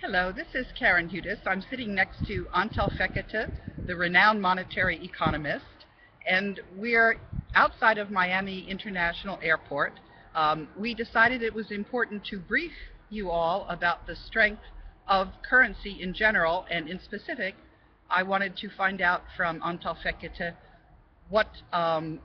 Hello, this is karenhudes. I'm sitting next to Antal Fekete, the renowned monetary economist, and we're outside of Miami International Airport. We decided it was important to brief you all about the strength of currency in general, and in specific, I wanted to find out from Antal Fekete what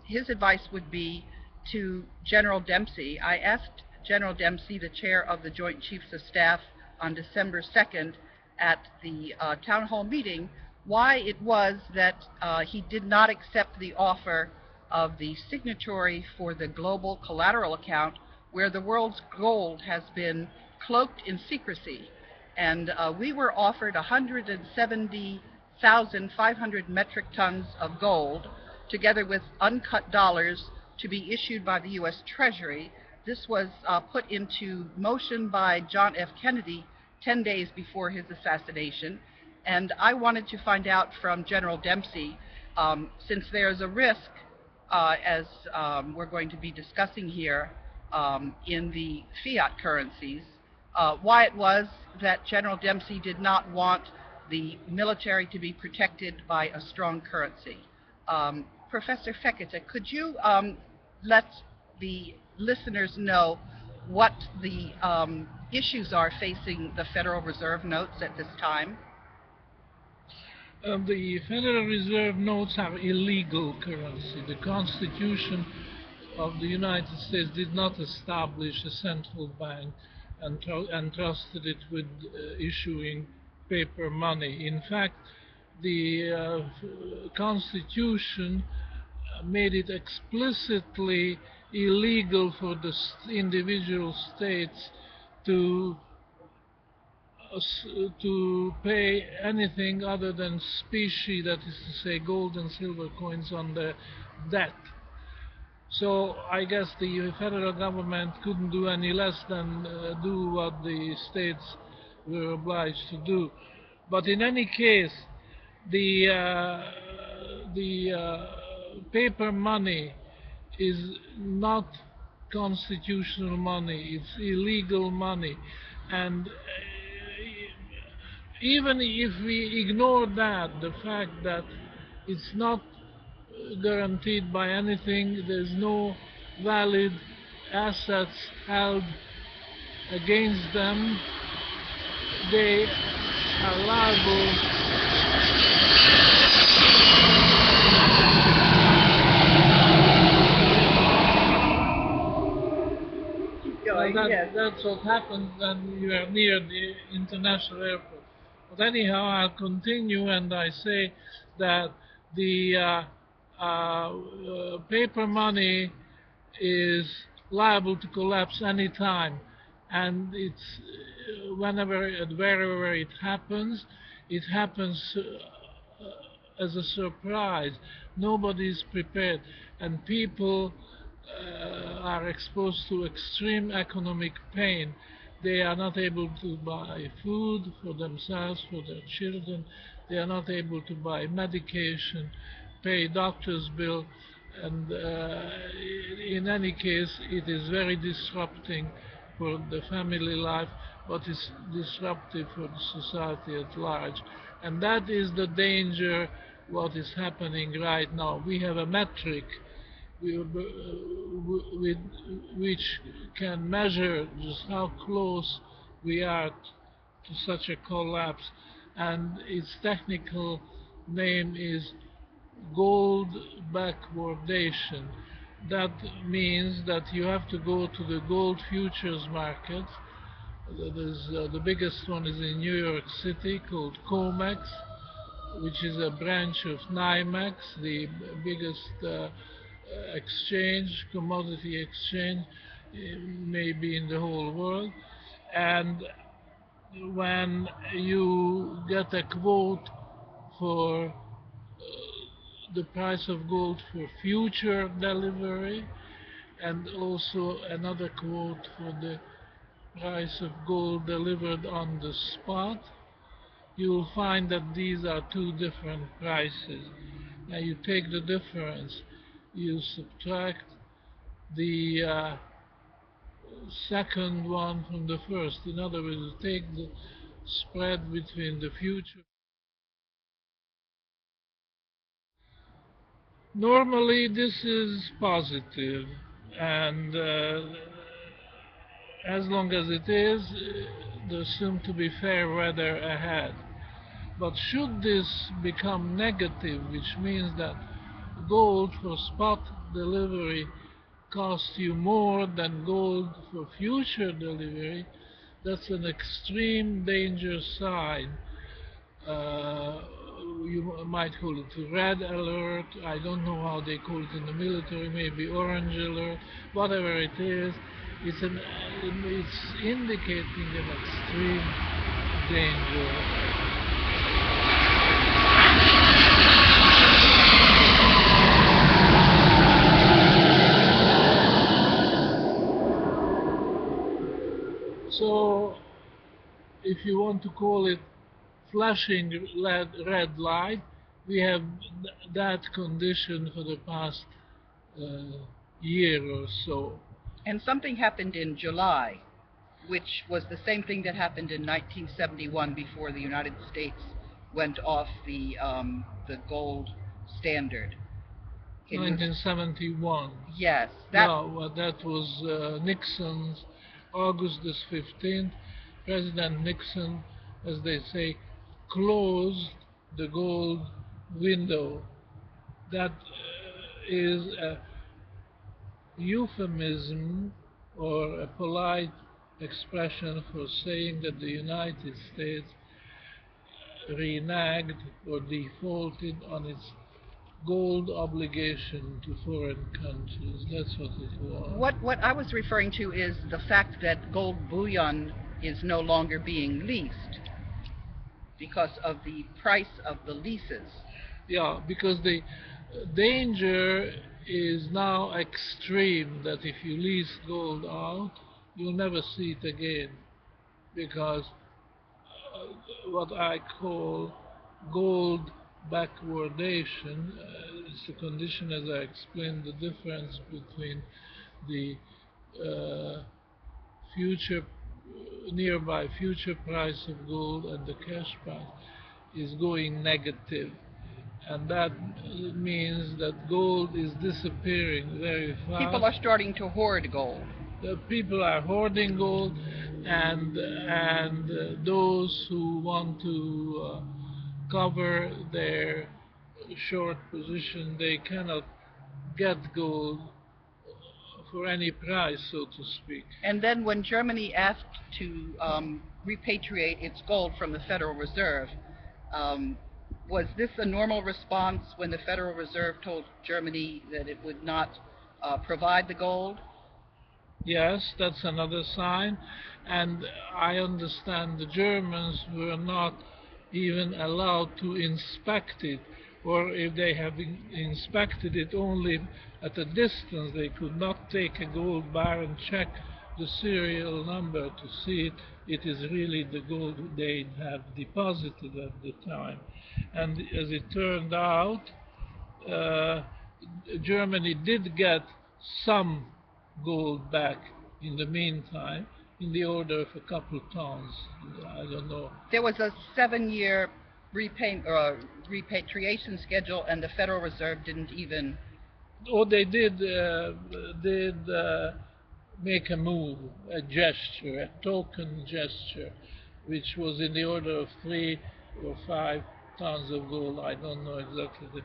his advice would be to General Dempsey. I asked General Dempsey, the chair of the Joint Chiefs of Staff, on December 2nd at the town hall meeting, why it was that he did not accept the offer of the signatory for the global collateral account, where the world's gold has been cloaked in secrecy. And we were offered 170,500 metric tons of gold, together with uncut dollars, to be issued by the U.S. Treasury. This was put into motion by John F. Kennedy 10 days before his assassination. And I wanted to find out from General Dempsey, since there's a risk, as we're going to be discussing here, in the fiat currencies, why it was that General Dempsey did not want the military to be protected by a strong currency. Professor Fekete, could you let the listeners know what the issues are facing the Federal Reserve notes at this time? The Federal Reserve notes are illegal currency. The Constitution of the United States did not establish a central bank and entrusted it with issuing paper money. In fact, the Constitution made it explicitly illegal for the individual states to pay anything other than specie, that is to say gold and silver coins, on their debt. So I guess the federal government couldn't do any less than do what the states were obliged to do. But in any case, the paper money is not constitutional money, it's illegal money. And even if we ignore that, the fact that it's not guaranteed by anything, there's no valid assets held against them, they are liable That's what happens when you are near the international airport. But anyhow, I'll continue, and I say that the paper money is liable to collapse any time, and it's wherever it happens as a surprise. Nobody's prepared, and people are exposed to extreme economic pain. They are not able to buy food for themselves, for their children. They are not able to buy medication, pay doctor's bill, and in any case, it is very disrupting for the family life, but it's disruptive for the society at large. And that is the danger, what is happening right now. We have a metric which can measure just how close we are to such a collapse, and its technical name is gold backwardation. That means that you have to go to the gold futures market. The biggest one is in New York City, called Comex, which is a branch of NYMEX, the biggest commodity exchange, maybe in the whole world. And when you get a quote for the price of gold for future delivery, and also another quote for the price of gold delivered on the spot, you will find that these are two different prices. Now you take the difference, you subtract the second one from the first. In other words, you take spread between the future. Normally, this is positive, and as long as it is, there seems to be fair weather ahead. But should this become negative, which means that gold for spot delivery costs you more than gold for future delivery, that's an extreme danger sign. You might call it red alert. I don't know how they call it in the military, maybe orange alert. Whatever it is, it's indicating an extreme danger. So, if you want to call it flashing red light, we have that condition for the past year or so. And something happened in July, which was the same thing that happened in 1971 before the United States went off the gold standard. 1971. Yes. No, that was Nixon's August the 15th. President Nixon, as they say, closed the gold window. That is a euphemism or a polite expression for saying that the United States reneged or defaulted on its gold obligation to foreign countries. That's what it was. What I was referring to is the fact that gold bullion is no longer being leased because of the price of the leases. Yeah, because the danger is now extreme that if you lease gold out, you'll never see it again, because what I call gold backwardation is the condition, as I explained, the difference between the nearby future price of gold and the cash price is going negative. And that means that gold is disappearing very fast. People are starting to hoard gold. People are hoarding gold, and those who want to cover their short position, they cannot get gold for any price, so to speak. And then when Germany asked to repatriate its gold from the Federal Reserve, was this a normal response when the Federal Reserve told Germany that it would not provide the gold? Yes, that's another sign. And I understand the Germans were not even allowed to inspect it, or if they have inspected it only at a distance, they could not take a gold bar and check the serial number to see it is really the gold they have deposited at the time. And as it turned out, Germany did get some gold back in the meantime, in the order of a couple tons. I don't know. There was a 7-year repatriation schedule, and the Federal Reserve didn't even... Oh, they did make a move, a gesture, a token gesture, which was in the order of 3 or 5 tons of gold. I don't know exactly the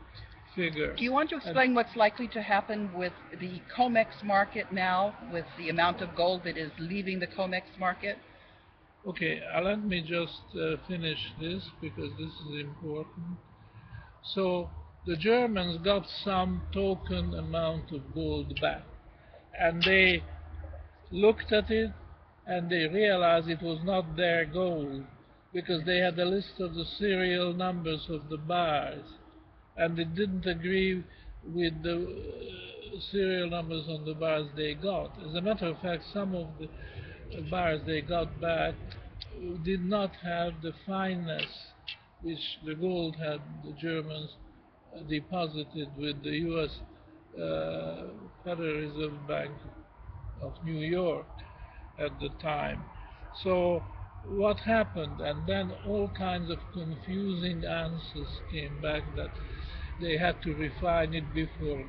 figure. Do you want to explain what's likely to happen with the Comex market now, with the amount of gold that is leaving the Comex market? Okay, let me just finish this, because this is important. So the Germans got some token amount of gold back, and they looked at it and they realized it was not their gold, because they had a list of the serial numbers of the bars, and it didn't agree with the serial numbers on the bars they got. As a matter of fact, some of the bars they got back did not have the fineness which the gold had the Germans deposited with the U.S. Federal Reserve Bank of New York at the time. So what happened? And then all kinds of confusing answers came back that they had to refine it before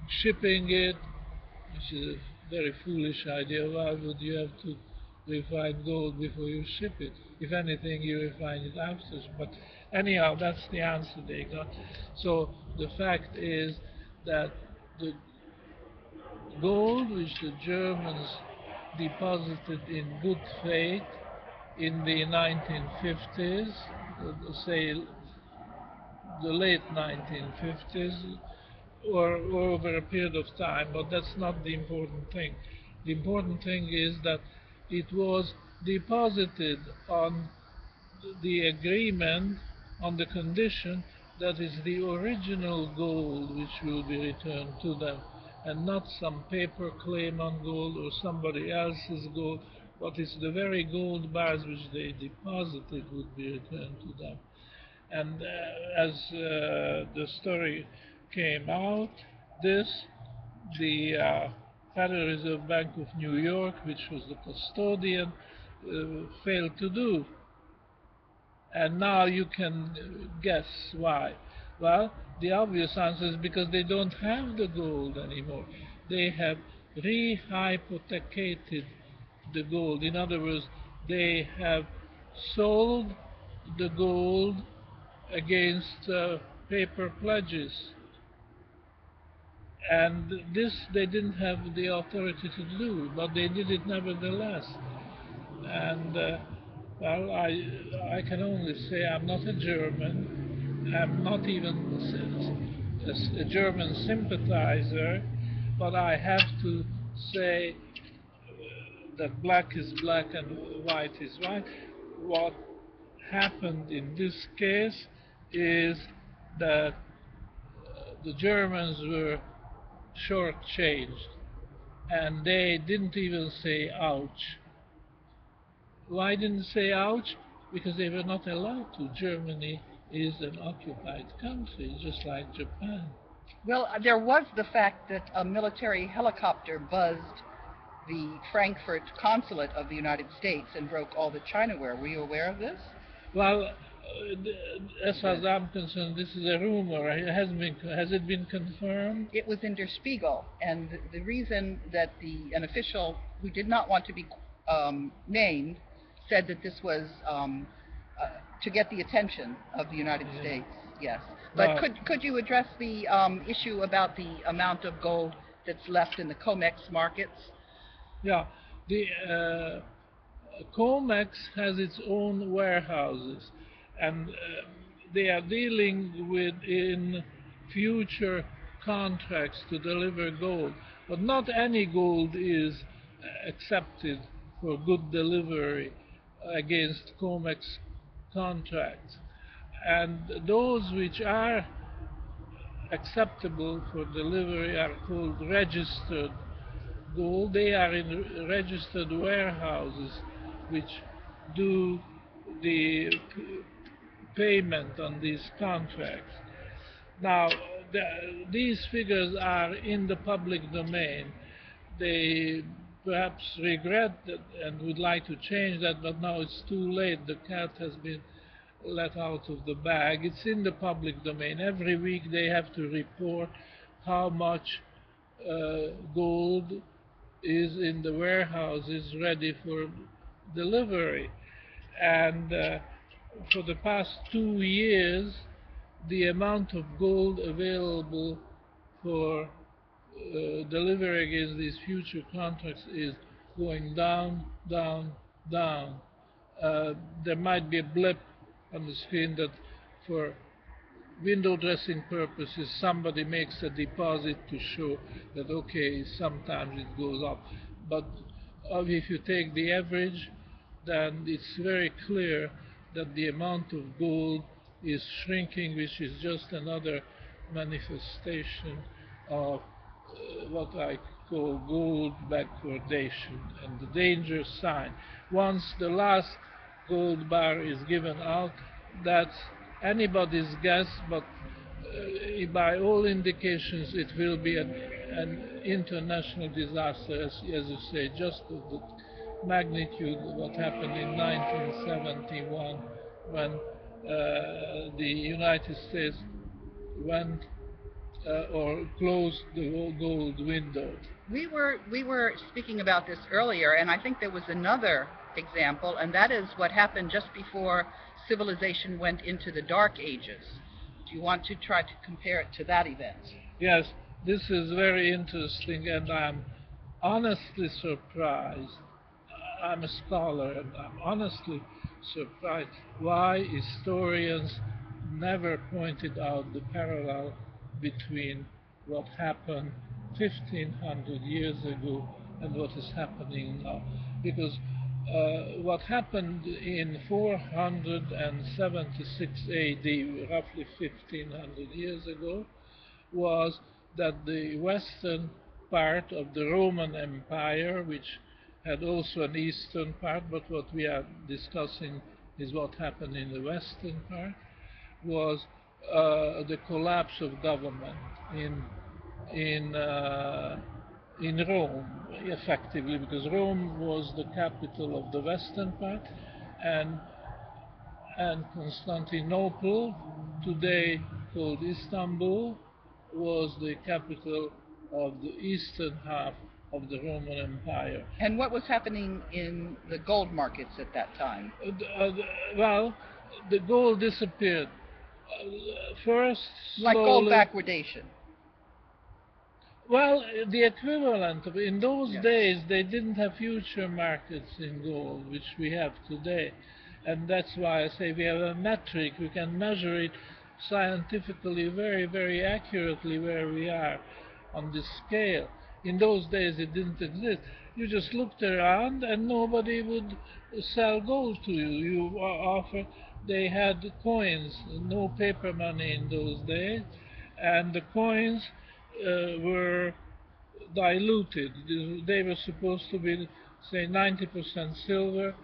shipping it, which is a very foolish idea. Why would you have to refine gold before you ship it? If anything, you refine it after. But anyhow, that's the answer they got. So the fact is that the gold which the Germans deposited in good faith in the 1950s, say the late 1950s, or over a period of time, but that's not the important thing. The important thing is that it was deposited on the agreement, on the condition that is the original gold which will be returned to them, and not some paper claim on gold or somebody else's gold, but it's the very gold bars which they deposited would be returned to them. And as the story came out, the Federal Reserve Bank of New York, which was the custodian, failed to do. And now you can guess why. Well, the obvious answer is because they don't have the gold anymore. They have rehypothecated the gold. In other words, they have sold the gold against paper pledges. And this they didn't have the authority to do, but they did it nevertheless. And well, I can only say I'm not a German. I'm not even a German sympathizer, but I have to say that black is black and white is white. What happened in this case is that the Germans were shortchanged, and they didn't even say ouch. Why didn't they say ouch? Because they were not allowed to. Germany is an occupied country, just like Japan. Well, there was the fact that a military helicopter buzzed the Frankfurt consulate of the United States and broke all the Chinaware. Were you aware of this? Well, as far as I'm concerned, this is a rumor. Has it been confirmed? It was in Der Spiegel, and the reason that an official who did not want to be named said that this was to get the attention of the United States. Yes, but could you address the issue about the amount of gold that's left in the Comex markets? Yeah, the Comex has its own warehouses, and they are dealing with in future contracts to deliver gold. But not any gold is accepted for good delivery against Comex contracts. And those which are acceptable for delivery are called registered gold. They are in registered warehouses which do the payment on these contracts. Now, these figures are in the public domain. They perhaps regret that and would like to change that, but now it's too late. The cat has been let out of the bag. It's in the public domain. Every week they have to report how much gold is in the warehouses ready for delivery. And for the past 2 years, the amount of gold available for delivery against these future contracts is going down, down, down. There might be a blip on the screen that for window dressing purposes somebody makes a deposit to show that okay, sometimes it goes up, but if you take the average, then it's very clear that the amount of gold is shrinking, which is just another manifestation of what I call gold backwardation, and the danger sign. Once the last gold bar is given out, that's anybody's guess, but by all indications it will be an international disaster, as you say, just as the magnitude of what happened in 1971 when the United States went or closed the gold window. We were speaking about this earlier, and I think there was another example, and that is what happened just before civilization went into the Dark Ages. Do you want to try to compare it to that event? Yes, this is very interesting, and I'm honestly surprised. I'm a scholar, and I'm honestly surprised why historians never pointed out the parallel between what happened 1500 years ago and what is happening now. Because what happened in 476 AD, roughly 1500 years ago, was that the western part of the Roman Empire, which had also an eastern part, but what we are discussing is what happened in the western part, was the collapse of government in in Rome, effectively, because Rome was the capital of the western part, and Constantinople, today called Istanbul, was the capital of the eastern half of the Roman Empire. And what was happening in the gold markets at that time? Well, the gold disappeared. First, Like slowly. gold backwardation. Well, the equivalent of in those Yes. days they didn't have future markets in gold, which we have today, and that's why I say we have a metric. We can measure it scientifically very, very accurately where we are on this scale. In those days it didn't exist. You just looked around and nobody would sell gold to you. You offer. They had coins, no paper money in those days, and the coins were diluted. They were supposed to be, say, 90% silver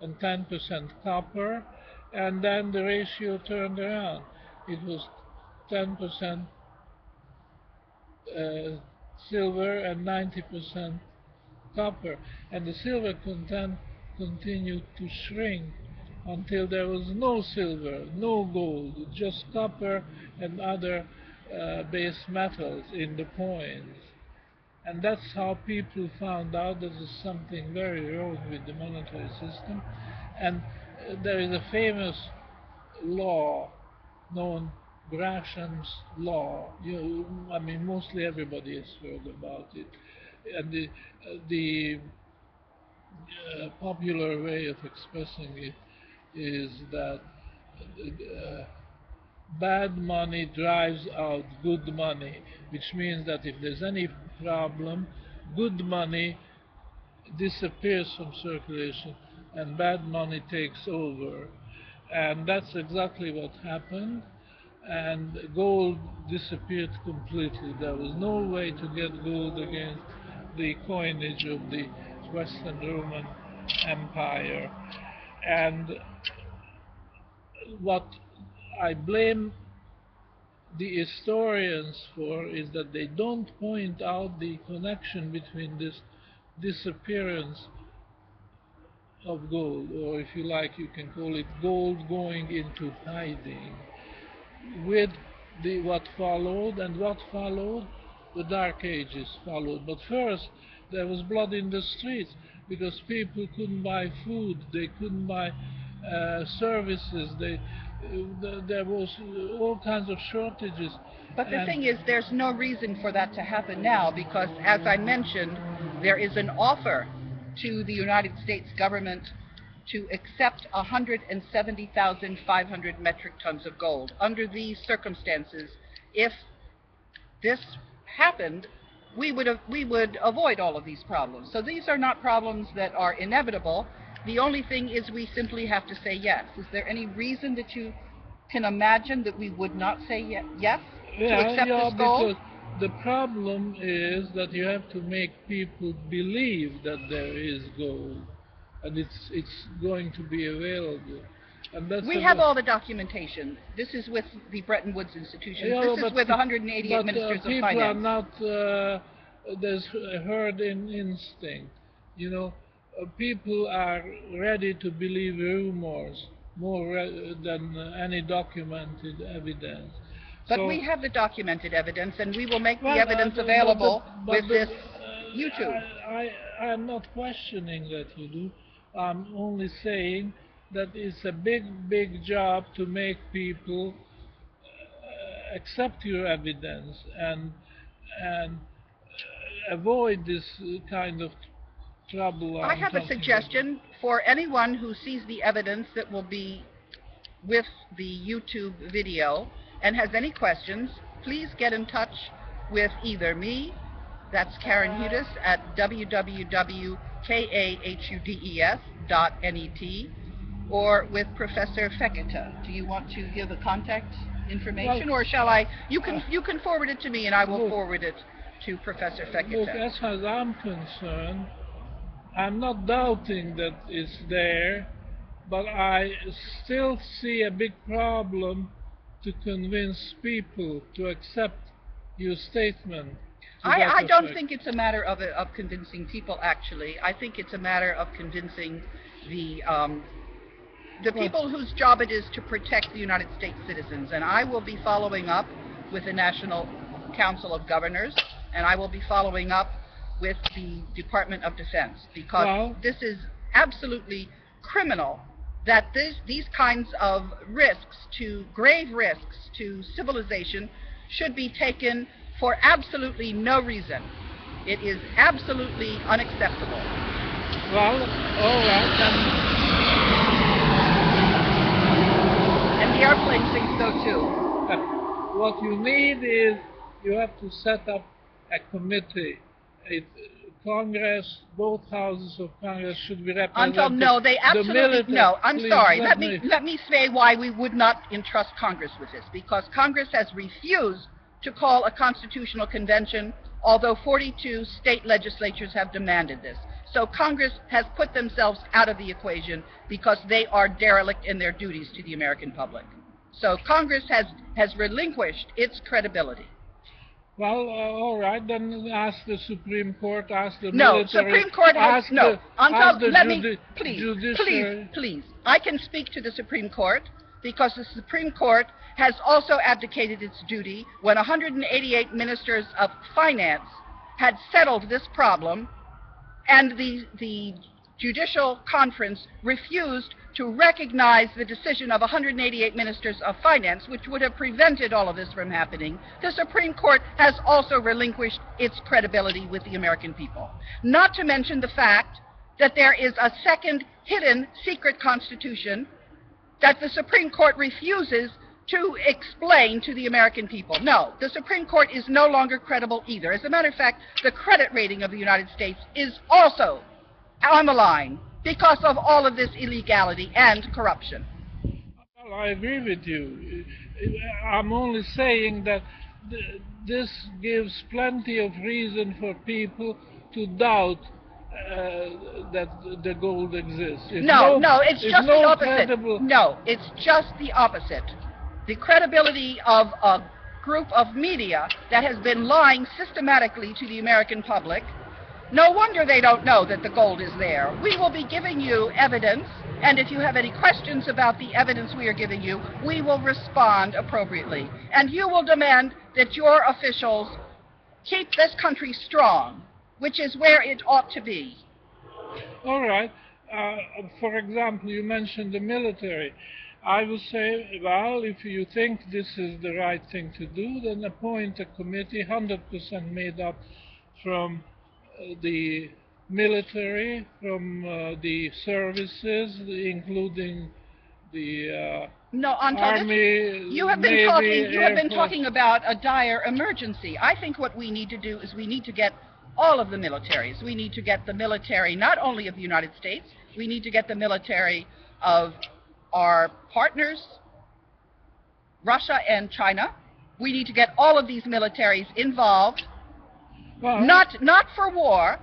and 10% copper, and then the ratio turned around. It was 10% silver and 90% copper, and the silver content continued to shrink until there was no silver, no gold, just copper and other base metals in the coins. And that's how people found out that there's something very wrong with the monetary system. And there is a famous law known Gresham's law. I mean, mostly everybody has heard about it. And the popular way of expressing it is that bad money drives out good money, which means that if there's any problem, good money disappears from circulation and bad money takes over. And that's exactly what happened. And gold disappeared completely. There was no way to get gold against the coinage of the Western Roman Empire. And what I blame the historians for is that they don't point out the connection between this disappearance of gold, or if you like, you can call it gold going into hiding, with what followed, and what followed, the Dark Ages followed. But first, there was blood in the streets because people couldn't buy food, they couldn't buy services, there was all kinds of shortages. But the thing is, there's no reason for that to happen now because, as I mentioned, there is an offer to the United States government to accept 170,500 metric tons of gold. Under these circumstances, if this happened, we would avoid all of these problems. So these are not problems that are inevitable. The only thing is we simply have to say yes. Is there any reason that you can imagine that we would not say yes to accept this gold? Because the problem is that you have to make people believe that there is gold and it's going to be available. And that's we have all the documentation. This is with the Bretton Woods institutions. This is with 188 ministers of finance. People are not, there's a herd instinct. You know, people are ready to believe rumors more than any documented evidence. But So, we have the documented evidence, and we will make the well, evidence available with this YouTube. I'm not questioning that you do. I'm only saying that it's a big job to make people accept your evidence and avoid this kind of trouble. I have a suggestion for anyone who sees the evidence that will be with the YouTube video and has any questions. Please get in touch with either me, that's karenhudes at www.kahudes.net, or with Professor Fekete. Do you want to give the contact information, or shall I? You can forward it to me, and I will forward it to Professor Fekete. Look, as far as I'm concerned, I'm not doubting that it's there, but I still see a big problem to convince people to accept your statement. I don't think it's a matter of convincing people, actually. I think it's a matter of convincing the people whose job it is to protect the United States citizens. And I will be following up with the National Council of Governors, and I will be following up with the Department of Defense, because this is absolutely criminal that these kinds of grave risks to civilization should be taken for absolutely no reason. It is absolutely unacceptable. Well, all right, and the airplane thinks so too. What you need is you have to set up a committee. Congress, both houses of Congress should be represented. No, they absolutely no. I'm sorry. Let me say why we would not entrust Congress with this. Because Congress has refused to call a constitutional convention, although 42 state legislatures have demanded this. So Congress has put themselves out of the equation because they are derelict in their duties to the American public. So Congress has relinquished its credibility. Well, all right, then ask the Supreme Court, ask the military. No, Supreme Court has no. Judiciary. Please. I can speak to the Supreme Court because the Supreme Court has also abdicated its duty when 188 ministers of finance had settled this problem, and the Judicial Conference refused to recognize the decision of 188 ministers of finance, which would have prevented all of this from happening. The Supreme Court has also relinquished its credibility with the American people. Not to mention the fact that there is a second hidden secret constitution that the Supreme Court refuses to explain to the American people. No, the Supreme Court is no longer credible either. As a matter of fact, the credit rating of the United States is also on the line because of all of this illegality and corruption. Well, I agree with you. I'm only saying that this gives plenty of reason for people to doubt that the gold exists. No, it's just the opposite. No, it's just the opposite. The credibility of a group of media that has been lying systematically to the American public. No wonder they don't know that the gold is there. We will be giving you evidence, and if you have any questions about the evidence we are giving you, we will respond appropriately. And you will demand that your officials keep this country strong, which is where it ought to be. All right. For example, you mentioned the military. I will say, well, if you think this is the right thing to do, then appoint a committee 100% made up from the military, from the services, including the Army, you have been Navy, you have been talking about a dire emergency. I think what we need to do is we need to get all of the militaries. We need to get the military not only of the United States, we need to get the military of our partners, Russia and China. We need to get all of these militaries involved. Not for war,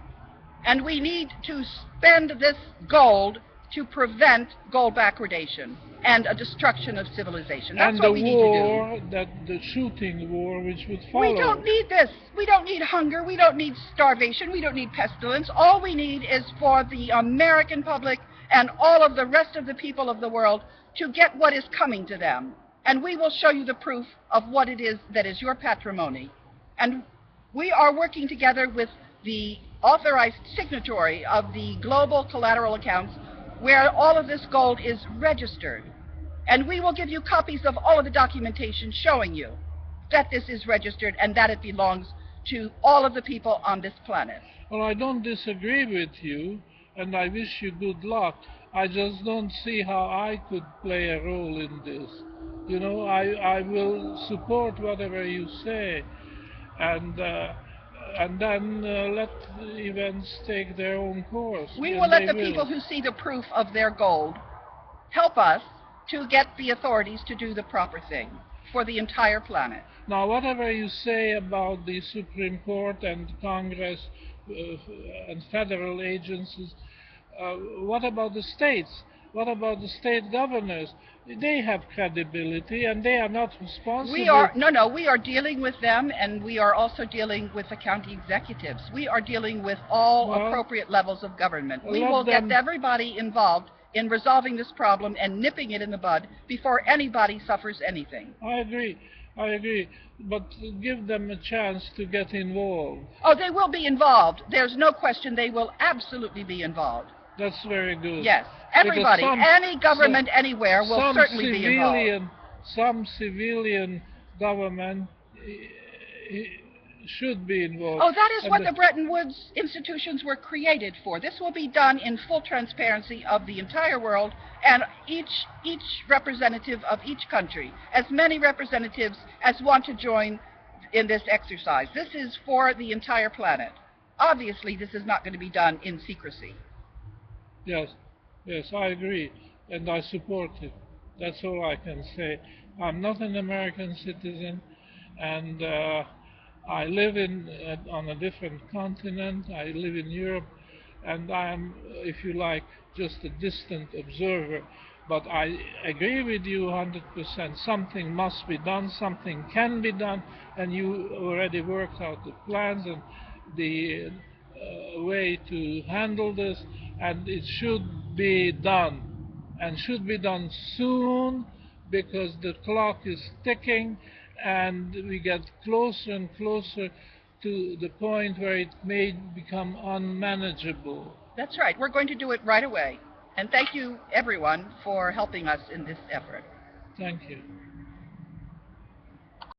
and we need to spend this gold to prevent gold backwardation and a destruction of civilization. That's and what the we need to do. war, the shooting war which would follow. We don't need this. We don't need hunger. We don't need starvation. We don't need pestilence. All we need is for the American public and all of the rest of the people of the world to get what is coming to them. And we will show you the proof of what it is that is your patrimony. And we are working together with the authorized signatory of the global collateral accounts where all of this gold is registered. And we will give you copies of all of the documentation showing you that this is registered and that it belongs to all of the people on this planet. Well, I don't disagree with you, and I wish you good luck. I just don't see how I could play a role in this. You know, I will support whatever you say, and then let the events take their own course. We will let the people who see the proof of their gold help us to get the authorities to do the proper thing for the entire planet. Now, whatever you say about the Supreme Court and Congress and federal agencies, what about the states? What about the state governors? They have credibility and they are not responsible. We are dealing with them, and we are also dealing with the county executives. We are dealing with all appropriate levels of government. We will get everybody involved in resolving this problem and nipping it in the bud before anybody suffers anything. I agree, but give them a chance to get involved. Oh, they will be involved. There's no question they will absolutely be involved. That's very good. Yes, everybody, any government anywhere will certainly be involved. Some civilian government should be involved. Oh, that is what the Bretton Woods institutions were created for. This will be done in full transparency of the entire world and each representative of each country, as many representatives as want to join in this exercise. This is for the entire planet. Obviously, this is not going to be done in secrecy. Yes, I agree, and I support it. That's all I can say. I'm not an American citizen, and I live on a different continent. I live in Europe, and I am, if you like, just a distant observer. But I agree with you 100%. Something must be done, something can be done, and you already worked out the plans and the way to handle this, and it should be done, and should be done soon, because the clock is ticking and we get closer and closer to the point where it may become unmanageable. That's right. We're going to do it right away. And thank you, everyone, for helping us in this effort. Thank you.